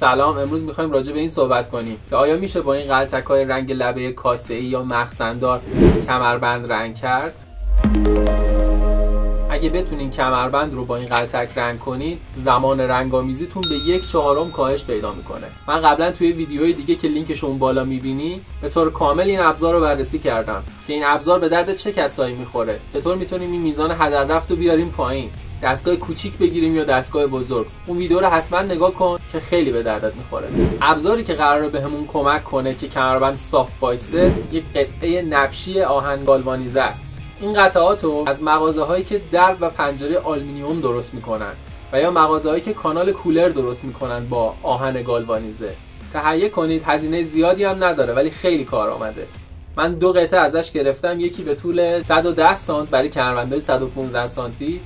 سلام، امروز میخوایم راجع به این صحبت کنیم که آیا میشه با این غلطک‌های رنگ لبه کاسه‌ای یا مخزن‌دار کمربند رنگ کرد؟ اگه بتونین کمربند رو با این غلطک رنگ کنید، زمان رنگ‌آمیزیتون به 1/4 کاهش پیدا میکنه. من قبلا توی ویدیوهای دیگه که لینکش اون بالا میبینی به طور کامل این ابزار رو بررسی کردم که این ابزار به درد چه کسایی میخوره، چطور میتونیم این میزان هدر رفت رو بیاریم پایین، دستگاه کوچیک بگیریم یا دستگاه بزرگ. اون ویدیو رو حتما نگاه کن که خیلی به دردت میخوره. ابزاری که قراره بهمون کمک کنه که کمربند صاف وایسه، یک قطعه نبشی آهن گالوانیزه است. این قطعات رو از مغازه‌هایی که در و پنجره آلومینیوم درست میکنن و یا مغازه‌هایی که کانال کولر درست میکنن با آهن گالوانیزه تهیه کنید. هزینه زیادی هم نداره ولی خیلی کارآمده. من 2 قطعه ازش گرفتم، یکی به طول 110 سانت برای کمربندهای 115 سانتی،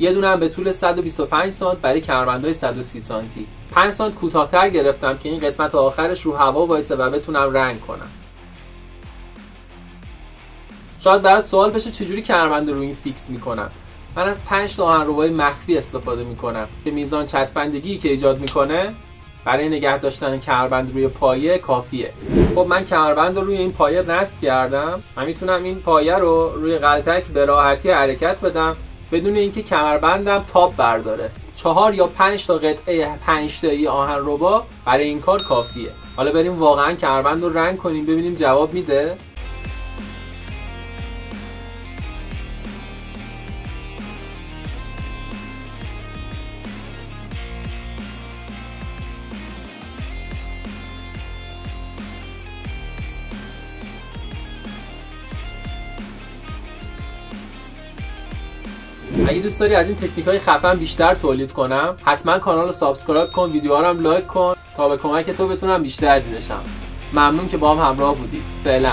یه دونه هم به طول 125 سانت برای کمربندهای 130 سانتی. 5 سانت کوتاه‌تر گرفتم که این قسمت آخرش رو هوا وایسه و بتونم رنگ کنم. شاید برات سوال بشه چجوری کمربند رو این فیکس میکنم. من از 5 تا آهنربای مخفی استفاده میکنم که میزان چسبندگی که ایجاد میکنه برای نگه داشتن کمربند روی پایه کافیه. خب من کمربند رو روی این پایه نصب کردم. من میتونم این پایه رو روی غلطک به راحتی حرکت بدم بدون اینکه کمربندم تاب برداره. 4 یا 5 تا قطعه 5 تایی آهنربا برای این کار کافیه. حالا بریم واقعا کمربند رو رنگ کنیم ببینیم جواب میده. اگه دوست داری از این تکنیک‌های خفن بیشتر تولید کنم، حتما کانال رو سابسکرایب کن، ویدیوها رو هم لایک کن تا به کمک تو بتونم بیشتر دیده شم. ممنون که با هم همراه بودی. فعلا.